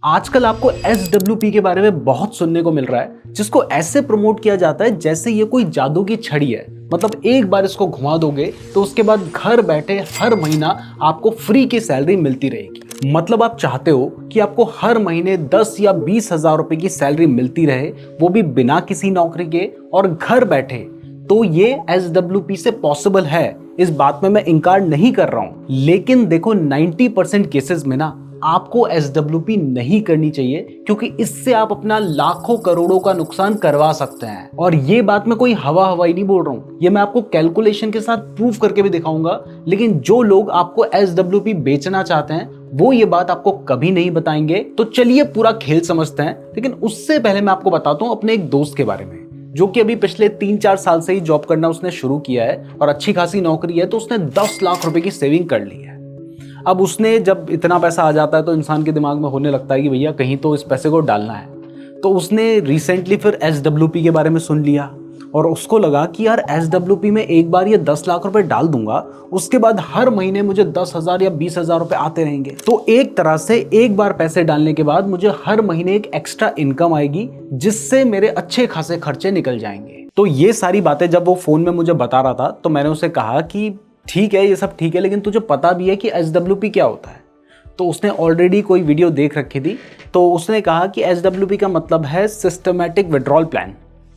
आजकल आपको SWP के बारे में बहुत सुनने को मिल रहा है, जिसको ऐसे प्रमोट किया जाता है जैसे ये कोई जादू की छड़ी है। मतलब एक बार इसको घुमा दोगे तो उसके बाद घर बैठे हर महीना आपको फ्री की सैलरी मिलती रहेगी। मतलब आप चाहते हो कि आपको हर महीने 10 या 20 हजार रुपए की सैलरी मिलती रहे, वो भी बिना किसी नौकरी के और घर बैठे। तो ये SWP से पॉसिबल है, इस बात में मैं इनकार नहीं कर रहा हूं। लेकिन देखो 90% केसेस में ना आपको SWP नहीं करनी चाहिए, क्योंकि इससे आप अपना लाखों करोड़ों का नुकसान करवा सकते हैं। और ये बात मैं कोई हवा हवाई नहीं बोल रहा हूं, ये मैं आपको कैलकुलेशन के साथ प्रूफ करके भी दिखाऊंगा। लेकिन जो लोग आपको SWP बेचना चाहते हैं वो ये बात आपको कभी नहीं बताएंगे। तो चलिए पूरा खेल समझते हैं। लेकिन उससे पहले मैं आपको बताता हूं अपने एक दोस्त के बारे में, जो कि अभी पिछले 3-4 साल से ही जॉब करना उसने शुरू किया है और अच्छी खासी नौकरी है। तो उसने 10 लाख रुपए की सेविंग कर ली है। अब उसने जब इतना पैसा आ जाता है तो इंसान के दिमाग में होने लगता है कि भैया कहीं तो इस पैसे को डालना है। तो उसने रिसेंटली फिर SWP के बारे में सुन लिया और उसको लगा कि यार SWP में एक बार ये 10 लाख रुपए डाल दूंगा, उसके बाद हर महीने मुझे 10,000 या 20,000 रुपए आते रहेंगे। तो एक तरह से एक बार पैसे डालने के बाद मुझे हर महीने एक एक्स्ट्रा इनकम आएगी, जिससे मेरे अच्छे खासे खर्चे निकल जाएंगे। तो ये सारी बातें जब वो फोन में मुझे बता रहा था तो मैंने उसे कहा कि ठीक है, ये सब ठीक है, लेकिन तुझे पता भी है कि SWP क्या होता है? तो उसने ऑलरेडी कोई वीडियो देख रखी थी। तो उसने कहा कि SWP का मतलब है systematic withdrawal plan.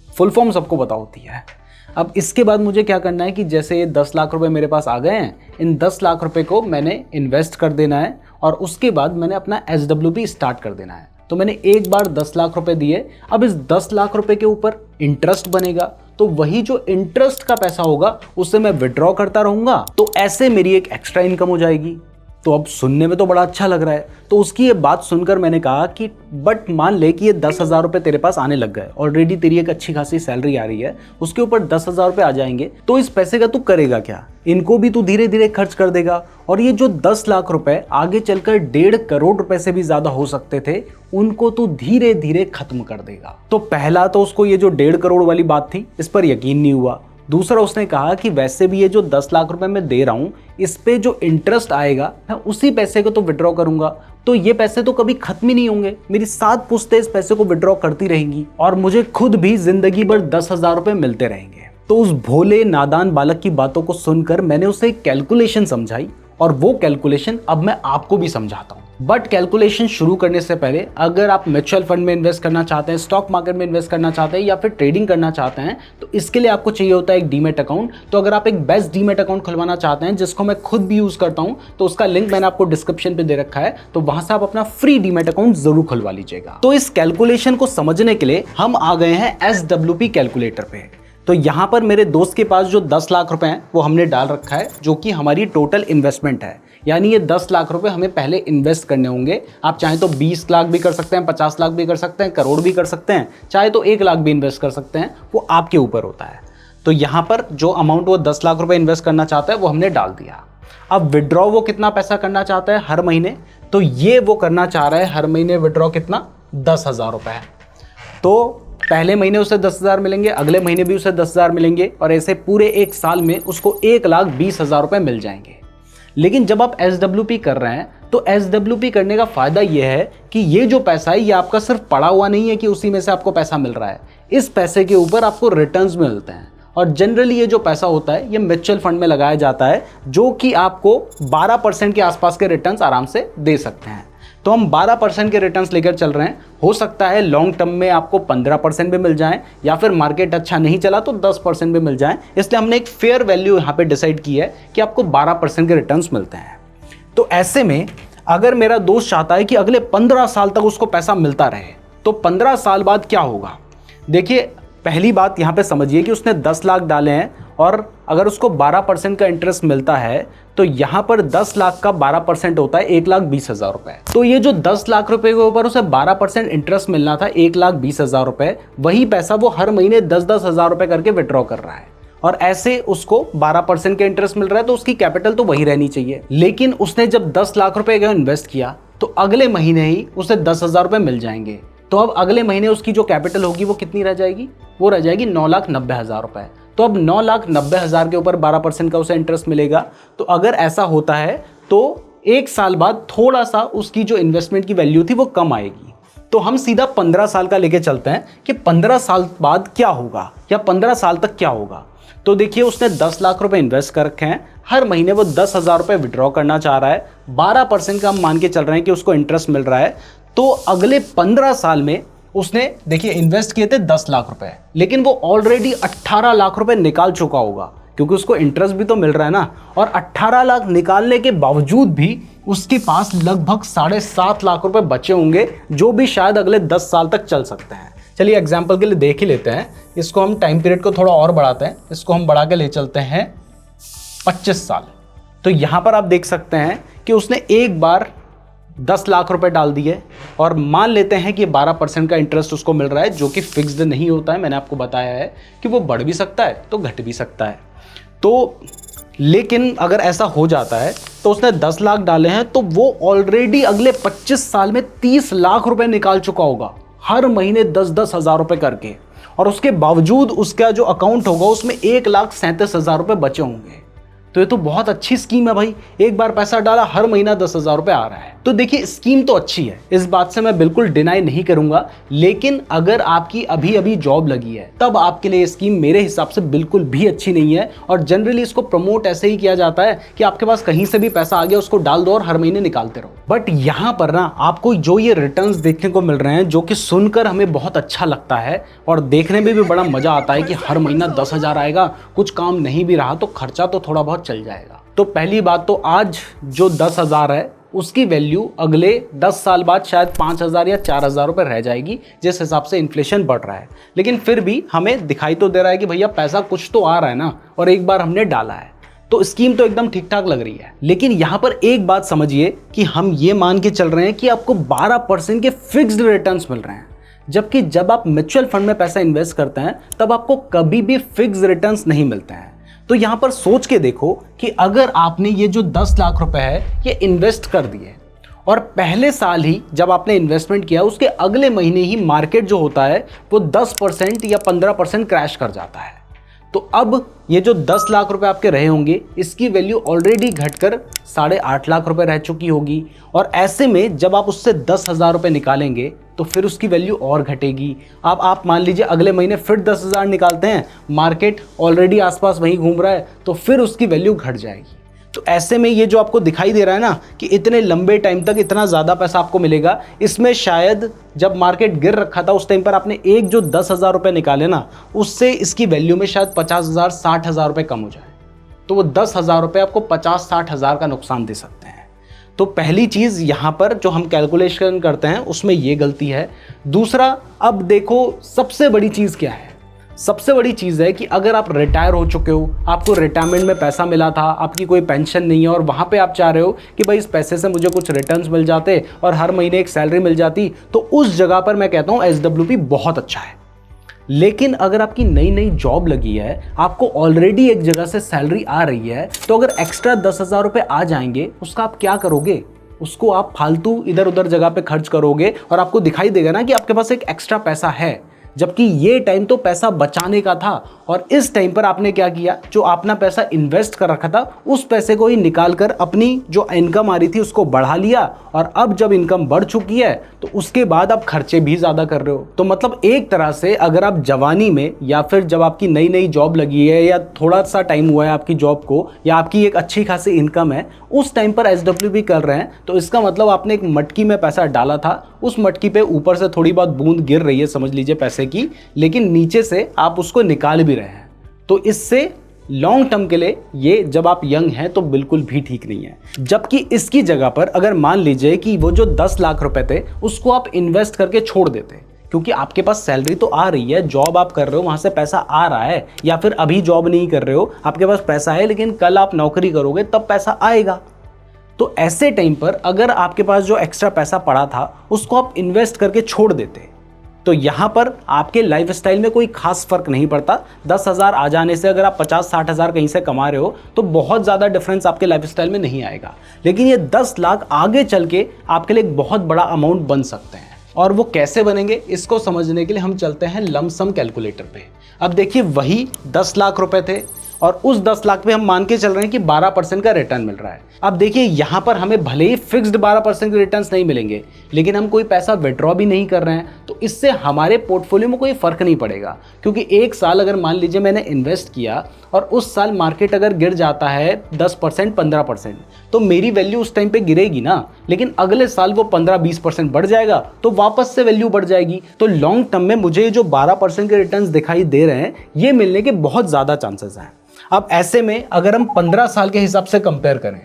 Full form सबको पता होती है। अब इसके बाद मुझे क्या करना है कि जैसे ये 10 लाख रुपए मेरे पास आ गए हैं, इन 10 लाख रुपए को मैंने इन्वेस्ट कर देना है और उसके बाद मैंने अपना SWP स्टार्ट कर देना है। तो मैंने एक बार 10 लाख रुपए दिए। अब इस 10 लाख रुपए के ऊपर इंटरेस्ट बनेगा, तो वही जो इंटरेस्ट का पैसा होगा उससे मैं विड्रॉ करता रहूंगा। तो ऐसे मेरी एक एक्स्ट्रा इनकम हो जाएगी। तो अब सुनने में तो बड़ा अच्छा लग रहा है। तो उसकी ये बात सुनकर मैंने कहा कि बट मान ले कि ये 10,000 रुपए तेरे पास आने लग गए, ऑलरेडी तेरी एक अच्छी खासी सैलरी आ रही है, उसके ऊपर 10,000 रुपए आ जाएंगे, तो इस पैसे का तू करेगा क्या? इनको भी तू धीरे धीरे खर्च कर देगा और ये जो 10 लाख रुपए आगे चलकर 1.5 करोड़ रुपए से भी ज्यादा हो सकते थे, उनको तू धीरे धीरे खत्म कर देगा। तो पहला तो उसको ये जो 1.5 करोड़ वाली बात थी, इस पर यकीन नहीं हुआ। दूसरा, उसने कहा कि वैसे भी ये जो 10 लाख रुपए मैं दे रहा हूं, इस पे जो इंटरेस्ट आएगा मैं उसी पैसे को तो विड्रॉ करूंगा, तो ये पैसे तो कभी खत्म ही नहीं होंगे। मेरी 7 पुश्तें इस पैसे को विड्रॉ करती रहेंगी और मुझे खुद भी जिंदगी भर 10,000 रुपए मिलते रहेंगे। तो उस भोले नादान बालक की बातों को सुनकर मैंने उसे एक कैलकुलेशन समझाई और वो कैलकुलेशन अब मैं आपको भी समझाता हूँ। बट कैलकुलेशन शुरू करने से पहले, अगर आप म्यूचुअल फंड में इन्वेस्ट करना चाहते हैं, स्टॉक मार्केट में इन्वेस्ट करना चाहते हैं या फिर ट्रेडिंग करना चाहते हैं, तो इसके लिए आपको चाहिए होता है एक डीमैट अकाउंट। तो अगर आप एक बेस्ट डीमैट अकाउंट खुलवाना चाहते हैं, जिसको मैं खुद भी यूज करता हूं, तो उसका लिंक मैंने आपको डिस्क्रिप्शन पे दे रखा है, तो वहां से आप अपना फ्री डीमैट अकाउंट जरूर खुलवा लीजिएगा। तो इस कैलकुलेशन को समझने के लिए हम आ गए हैं SWP कैलकुलेटर पे। तो यहां पर मेरे दोस्त के पास जो 10 लाख रुपए हैं वो हमने डाल रखा है, जो कि हमारी टोटल इन्वेस्टमेंट है। यानी ये 10 लाख रुपए हमें पहले इन्वेस्ट करने होंगे। आप चाहें तो 20 लाख भी कर सकते हैं, 50 लाख भी कर सकते हैं, करोड़ भी कर सकते हैं, चाहे तो 1 लाख भी इन्वेस्ट कर सकते हैं, वो आपके ऊपर होता है। तो यहाँ पर जो अमाउंट वो 10 लाख रुपए इन्वेस्ट करना चाहता है वो हमने डाल दिया। अब विड्रॉ वो कितना पैसा करना चाहता है हर महीने, तो ये वो करना चाह रहा है हर महीने विड्रॉ कितना, 10,000 रुपए। तो पहले महीने उसे 10,000 मिलेंगे, अगले महीने भी उसे 10,000 मिलेंगे और ऐसे पूरे एक साल में उसको 1,20,000 रुपए मिल जाएंगे। लेकिन जब आप SWP कर रहे हैं तो SWP करने का फायदा यह है कि ये जो पैसा है ये आपका सिर्फ पड़ा हुआ नहीं है कि उसी में से आपको पैसा मिल रहा है। इस पैसे के ऊपर आपको रिटर्न्स मिलते हैं और जनरली ये जो पैसा होता है ये म्यूचुअल फंड में लगाया जाता है, जो कि आपको 12% के आसपास के रिटर्न्स आराम से दे सकते हैं। तो हम 12% के रिटर्न्स लेकर चल रहे हैं। हो सकता है लॉन्ग टर्म में आपको 15% भी मिल जाए, या फिर मार्केट अच्छा नहीं चला तो 10% भी मिल जाए। इसलिए हमने एक फेयर वैल्यू यहाँ पे डिसाइड की है कि आपको 12% के रिटर्न्स मिलते हैं। तो ऐसे में अगर मेरा दोस्त चाहता है कि अगले 15 साल तक उसको पैसा मिलता रहे, तो 15 साल बाद क्या होगा? देखिए, पहली बात यहाँ पे समझिए कि उसने 10 लाख डाले हैं और अगर उसको 12% का इंटरेस्ट मिलता है, तो यहाँ पर 10 लाख का 12% होता है 1,20,000 रुपए। तो ये जो 10 लाख रुपए के ऊपर उसे 12% इंटरेस्ट मिलना था 1,20,000 रुपए, वही पैसा वो हर महीने 10-10 हजार रुपए करके विड्रॉ कर रहा है और ऐसे उसको 12% के इंटरेस्ट मिल रहा है। तो उसकी कैपिटल तो वही रहनी चाहिए। लेकिन उसने जब 10 लाख रुपए का इन्वेस्ट किया तो अगले महीने ही उसे 10,000 रुपए मिल जाएंगे। तो अब अगले महीने उसकी जो कैपिटल होगी वो कितनी रह जाएगी? वो रह जाएगी 9,90,000 रुपए। तो अब 9,90,000 के ऊपर 12% का उसे इंटरेस्ट मिलेगा। तो अगर ऐसा होता है तो 1 साल बाद थोड़ा सा उसकी जो इन्वेस्टमेंट की वैल्यू थी वो कम आएगी। तो हम सीधा 15 साल का लेके चलते हैं कि 15 साल बाद क्या होगा या 15 साल तक क्या होगा। तो देखिए उसने 10 लाख रुपए इन्वेस्ट कर रखे हैं, हर महीने वो 10,000 रुपए विड्रॉ करना चाह रहा है, 12% का हम मान के चल रहे हैं कि उसको इंटरेस्ट मिल रहा है। तो अगले 15 साल में उसने देखिए इन्वेस्ट किए थे 10 लाख रुपए, लेकिन वो ऑलरेडी 18 लाख रुपए निकाल चुका होगा, क्योंकि उसको इंटरेस्ट भी तो मिल रहा है ना। और 18 लाख निकालने के बावजूद भी उसके पास लगभग 7.5 लाख रुपए बचे होंगे, जो भी शायद अगले 10 साल तक चल सकते हैं। चलिए एग्जाम्पल के लिए देख ही लेते हैं। इसको हम टाइम पीरियड को थोड़ा और बढ़ाते हैं, इसको हम बढ़ा के ले चलते हैं 25 साल। तो यहाँ पर आप देख सकते हैं कि उसने एक बार 10 लाख रुपए डाल दिए और मान लेते हैं कि 12% का इंटरेस्ट उसको मिल रहा है, जो कि फिक्स्ड नहीं होता है। मैंने आपको बताया है कि वो बढ़ भी सकता है तो घट भी सकता है। तो लेकिन अगर ऐसा हो जाता है तो उसने 10 लाख डाले हैं तो वो ऑलरेडी अगले 25 साल में 30 लाख रुपए निकाल चुका होगा, हर महीने 10-10 हज़ार रुपए करके। और उसके बावजूद उसका जो अकाउंट होगा उसमें 1,37,000 रुपए बचे होंगे। तो ये तो बहुत अच्छी स्कीम है भाई, एक बार पैसा डाला हर महीना 10,000 रुपए आ रहा है। तो देखिए स्कीम तो अच्छी है, इस बात से मैं बिल्कुल डिनाई नहीं करूंगा, लेकिन अगर आपकी अभी अभी जॉब लगी है तब आपके लिए स्कीम मेरे हिसाब से बिल्कुल भी अच्छी नहीं है। और जनरली इसको प्रमोट ऐसे ही किया जाता है कि आपके पास कहीं से भी पैसा आ गया उसको डाल दो और हर महीने निकालते रहो। बट यहाँ पर ना आपको जो ये रिटर्न्स देखने को मिल रहे हैं, जो कि सुनकर हमें बहुत अच्छा लगता है और देखने में भी बड़ा मजा आता है कि हर महीना 10,000 आएगा, कुछ काम नहीं भी रहा तो खर्चा तो थोड़ा बहुत चल जाएगा। तो पहली बात तो आज जो 10,000 है उसकी वैल्यू अगले 10 साल बाद शायद 5,000 या 4,000 रुपए रह जाएगी, जिस हिसाब से इन्फ्लेशन बढ़ रहा है। लेकिन फिर भी हमें दिखाई तो दे रहा है कि भैया पैसा कुछ तो आ रहा है ना, और एक बार हमने डाला है तो स्कीम तो एकदम ठीक ठाक लग रही है। लेकिन यहाँ पर एक बात समझिए कि हम ये मान के चल रहे हैं कि आपको 12% के फिक्स्ड रिटर्न्स मिल रहे हैं, जबकि जब आप म्यूचुअल फंड में पैसा इन्वेस्ट करते हैं तब आपको कभी भी फिक्स्ड रिटर्न्स नहीं मिलते हैं। तो यहां पर सोच के देखो कि अगर आपने ये जो 10 लाख रुपए है ये इन्वेस्ट कर दिए और पहले साल ही जब आपने इन्वेस्टमेंट किया उसके अगले महीने ही मार्केट जो होता है वो 10% या 15% क्रैश कर जाता है, तो अब ये जो 10 लाख रुपए आपके रहे होंगे इसकी वैल्यू ऑलरेडी घटकर 8.5 लाख रुपए रह चुकी होगी। और ऐसे में जब आप उससे 10,000 रुपए निकालेंगे तो फिर उसकी वैल्यू और घटेगी। अब आप मान लीजिए अगले महीने फिर 10,000 निकालते हैं, मार्केट ऑलरेडी आसपास वहीं घूम रहा है तो फिर उसकी वैल्यू घट जाएगी। तो ऐसे में ये जो आपको दिखाई दे रहा है ना कि इतने लंबे टाइम तक इतना ज़्यादा पैसा आपको मिलेगा, इसमें शायद जब मार्केट गिर रखा था उस टाइम पर आपने एक जो 10,000 रुपये निकाले ना, उससे इसकी वैल्यू में शायद 50,000 60,000 रुपये कम हो जाए। तो वो 10,000 रुपये आपको 50-60 हज़ार का नुकसान दे सकते हैं। तो पहली चीज़ यहाँ पर जो हम कैलकुलेशन करते हैं उसमें ये गलती है। दूसरा, अब देखो सबसे बड़ी चीज़ क्या है। सबसे बड़ी चीज़ है कि अगर आप रिटायर हो चुके हो, आपको रिटायरमेंट में पैसा मिला था, आपकी कोई पेंशन नहीं है और वहाँ पे आप चाह रहे हो कि भाई इस पैसे से मुझे कुछ रिटर्न्स मिल जाते और हर महीने एक सैलरी मिल जाती, तो उस जगह पर मैं कहता हूँ SWP बहुत अच्छा है। लेकिन अगर आपकी नई नई जॉब लगी है, आपको ऑलरेडी एक जगह से सैलरी आ रही है, तो अगर एक्स्ट्रा 10,000 रुपये आ जाएंगे उसका आप क्या करोगे? उसको आप फालतू इधर उधर जगह पे खर्च करोगे और आपको दिखाई देगा ना कि आपके पास एक एक्स्ट्रा पैसा है, जबकि ये टाइम तो पैसा बचाने का था। और इस टाइम पर आपने क्या किया, जो अपना पैसा इन्वेस्ट कर रखा था उस पैसे को ही निकाल कर अपनी जो इनकम आ रही थी उसको बढ़ा लिया, और अब जब इनकम बढ़ चुकी है तो उसके बाद आप खर्चे भी ज़्यादा कर रहे हो। तो मतलब एक तरह से अगर आप जवानी में या फिर जब आपकी नई नई जॉब लगी है या थोड़ा सा टाइम हुआ है आपकी जॉब को, या आपकी एक अच्छी खासी इनकम है, उस टाइम पर SWP कर रहे हैं, तो इसका मतलब आपने एक मटकी में पैसा डाला था, उस मटकी पे ऊपर से थोड़ी बहुत बूंद गिर रही है समझ लीजिए पैसे की, लेकिन नीचे से आप उसको निकाल भी रहे हैं। तो इससे लॉन्ग टर्म के लिए ये जब आप यंग हैं तो बिल्कुल भी ठीक नहीं है। जबकि इसकी जगह पर अगर मान लीजिए कि वो जो 10 लाख रुपए थे उसको आप इन्वेस्ट करके छोड़ देते, क्योंकि आपके पास सैलरी तो आ रही है, जॉब आप कर रहे हो, वहां से पैसा आ रहा है, या फिर अभी जॉब नहीं कर रहे हो, आपके पास पैसा है लेकिन कल आप नौकरी करोगे तब पैसा आएगा। तो ऐसे टाइम पर अगर आपके पास जो एक्स्ट्रा पैसा पड़ा था उसको आप इन्वेस्ट करके छोड़ देते, तो यहाँ पर आपके लाइफस्टाइल में कोई खास फर्क नहीं पड़ता। 10,000 आ जाने से अगर आप 50-60 हज़ार कहीं से कमा रहे हो तो बहुत ज़्यादा डिफरेंस आपके लाइफस्टाइल में नहीं आएगा। लेकिन ये 10 लाख आगे चल के आपके लिए एक बहुत बड़ा अमाउंट बन सकते हैं। और वो कैसे बनेंगे इसको समझने के लिए हम चलते हैं लमसम कैलकुलेटर पे। अब देखिए वही 10 लाख रुपए थे और उस 10 लाख पे हम मान के चल रहे हैं कि 12% का रिटर्न मिल रहा है। अब देखिए यहाँ पर हमें भले ही फिक्स्ड 12% के रिटर्न्स नहीं मिलेंगे, लेकिन हम कोई पैसा विड्रॉ भी नहीं कर रहे हैं, तो इससे हमारे पोर्टफोलियो में कोई फर्क नहीं पड़ेगा। क्योंकि एक साल अगर मान लीजिए मैंने इन्वेस्ट किया और उस साल मार्केट अगर गिर जाता है 10% 15%, तो मेरी वैल्यू उस टाइम पे गिरेगी ना, लेकिन अगले साल वो 15-20% बढ़ जाएगा, तो वापस से वैल्यू बढ़ जाएगी। तो लॉन्ग टर्म में मुझे जो 12% के रिटर्न्स दिखाई दे रहे हैं, ये मिलने के बहुत ज़्यादा चांसेस हैं। अब ऐसे में अगर हम 15 साल के हिसाब से कंपेयर करें,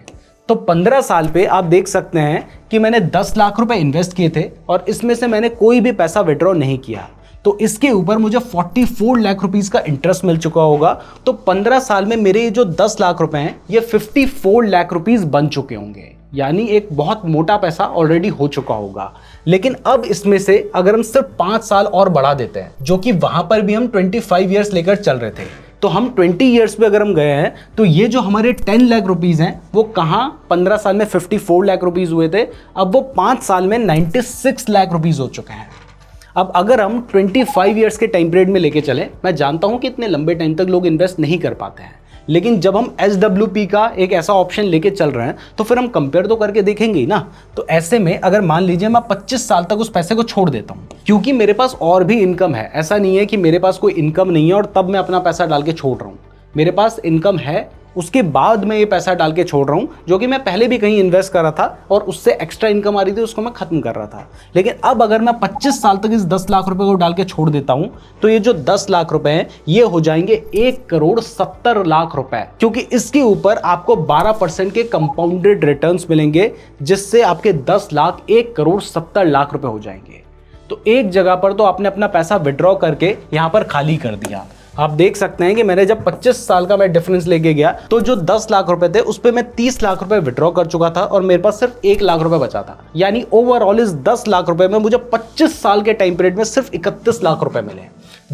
तो 15 साल पे आप देख सकते हैं कि मैंने 10 लाख रुपए इन्वेस्ट किए थे और इसमें से मैंने कोई भी पैसा विड्रॉ नहीं किया, तो इसके ऊपर मुझे 44 लाख रुपीस का इंटरेस्ट मिल चुका होगा। तो 15 साल में मेरे ये जो 10 लाख रुपए हैं, ये 54 लाख रुपीस बन चुके होंगे, यानी एक बहुत मोटा पैसा ऑलरेडी हो चुका होगा। लेकिन अब इसमें से अगर हम सिर्फ 5 साल और बढ़ा देते हैं, जो कि वहां पर भी हम 25 ईयर्स लेकर चल रहे थे, तो हम 20 ईयर्स पे अगर हम गए हैं, तो ये जो हमारे 10 लाख रुपीस हैं, वो कहाँ 15 साल में 54 लाख रुपीस हुए थे, अब वो 5 साल में 96 लाख रुपीस हो चुके हैं। अब अगर हम 25 ईयर्स के टाइम पीरियड में लेके चले, मैं जानता हूं कि इतने लंबे टाइम तक लोग इन्वेस्ट नहीं कर पाते हैं, लेकिन जब हम SWP का एक ऐसा ऑप्शन लेके चल रहे हैं, तो फिर हम कंपेयर तो करके देखेंगे ही ना। तो ऐसे में अगर मान लीजिए मैं 25 साल तक उस पैसे को छोड़ देता हूं, क्योंकि मेरे पास और भी इनकम है, ऐसा नहीं है कि मेरे पास कोई इनकम नहीं है और तब मैं अपना पैसा डाल के छोड़ रहा हूं। मेरे पास इनकम है, उसके बाद मैं ये पैसा डाल के छोड़ रहा हूँ, जो कि मैं पहले भी कहीं इन्वेस्ट कर रहा था और उससे एक्स्ट्रा इनकम आ रही थी, उसको मैं खत्म कर रहा था। लेकिन अब अगर मैं 25 साल तक इस 10 लाख रुपए को डाल के छोड़ देता हूँ, तो ये जो 10 लाख रुपए हैं, ये हो जाएंगे 1,70 लाख रुपए, क्योंकि इसके ऊपर आपको 12% के कंपाउंडेड रिटर्न्स मिलेंगे, जिससे आपके 10 लाख 1,70 लाख रुपए हो जाएंगे। तो एक जगह पर तो आपने अपना पैसा विड्रॉ करके यहाँ पर खाली कर दिया। आप देख सकते हैं कि मैंने जब 25 साल का मैं डिफरेंस लेके गया, तो जो 10 लाख रुपए थे उस पे मैं 30 लाख रुपए विड्रॉ कर चुका था और मेरे पास सिर्फ 1 लाख रुपए बचा था। यानी ओवरऑल इस 10 लाख रुपए में मुझे 25 साल के टाइम पीरियड में सिर्फ 31 लाख रुपए मिले।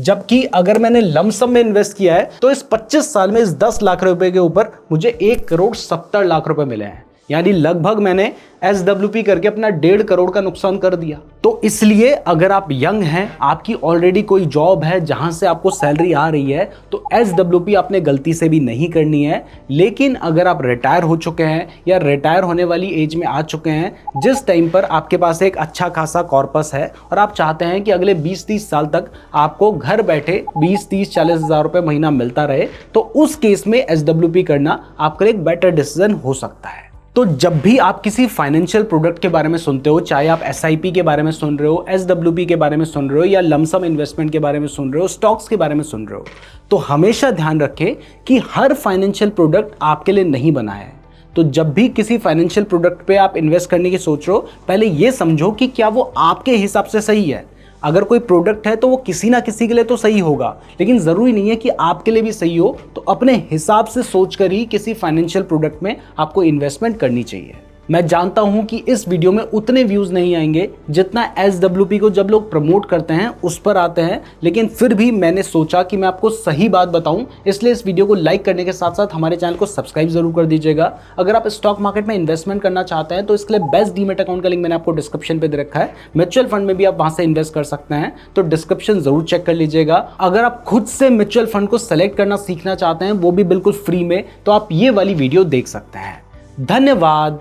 जबकि अगर मैंने लमसम में इन्वेस्ट किया है, तो इस 25 साल में इस 10 लाख रुपए के ऊपर मुझे 1,70 लाख रुपए मिले हैं। यानी लगभग मैंने SWP करके अपना 1.5 करोड़ का नुकसान कर दिया। तो इसलिए अगर आप यंग हैं, आपकी ऑलरेडी कोई जॉब है जहां से आपको सैलरी आ रही है, तो SWP आपने गलती से भी नहीं करनी है। लेकिन अगर आप रिटायर हो चुके हैं या रिटायर होने वाली एज में आ चुके हैं, जिस टाइम पर आपके पास एक अच्छा खासा कॉर्पस है और आप चाहते हैं कि अगले 20-30 साल तक आपको घर बैठे 20-30-40 हज़ार रुपये महीना मिलता रहे, तो उस केस में SWP करना आपका एक बेटर डिसीजन हो सकता है। तो जब भी आप किसी फाइनेंशियल प्रोडक्ट के बारे में सुनते हो, चाहे आप SIP के बारे में सुन रहे हो, SWP के बारे में सुन रहे हो, या लमसम इन्वेस्टमेंट के बारे में सुन रहे हो, स्टॉक्स के बारे में सुन रहे हो, तो हमेशा ध्यान रखें कि हर फाइनेंशियल प्रोडक्ट आपके लिए नहीं बना है। तो जब भी किसी फाइनेंशियल प्रोडक्ट पे आप इन्वेस्ट करने की सोच रहे हो, पहले ये समझो कि क्या वो आपके हिसाब से सही है। अगर कोई प्रोडक्ट है तो वो किसी ना किसी के लिए तो सही होगा, लेकिन ज़रूरी नहीं है कि आपके लिए भी सही हो। तो अपने हिसाब से सोचकर ही किसी फाइनेंशियल प्रोडक्ट में आपको इन्वेस्टमेंट करनी चाहिए। मैं जानता हूं कि इस वीडियो में उतने व्यूज़ नहीं आएंगे जितना SWP को जब लोग प्रमोट करते हैं उस पर आते हैं, लेकिन फिर भी मैंने सोचा कि मैं आपको सही बात बताऊं, इसलिए इस वीडियो को लाइक करने के साथ साथ हमारे चैनल को सब्सक्राइब जरूर कर दीजिएगा। अगर आप स्टॉक मार्केट में इन्वेस्टमेंट करना चाहते हैं, तो इसके लिए बेस्ट डीमैट अकाउंट का लिंक मैंने आपको डिस्क्रिप्शन पे दे रखा है। म्यूचुअल फंड में भी आप वहां से इन्वेस्ट कर सकते हैं, तो डिस्क्रिप्शन जरूर चेक कर लीजिएगा। अगर आप खुद से म्यूचुअल फंड को सेलेक्ट करना सीखना चाहते हैं, वो भी बिल्कुल फ्री में, तो आप ये वाली वीडियो देख सकते हैं। धन्यवाद।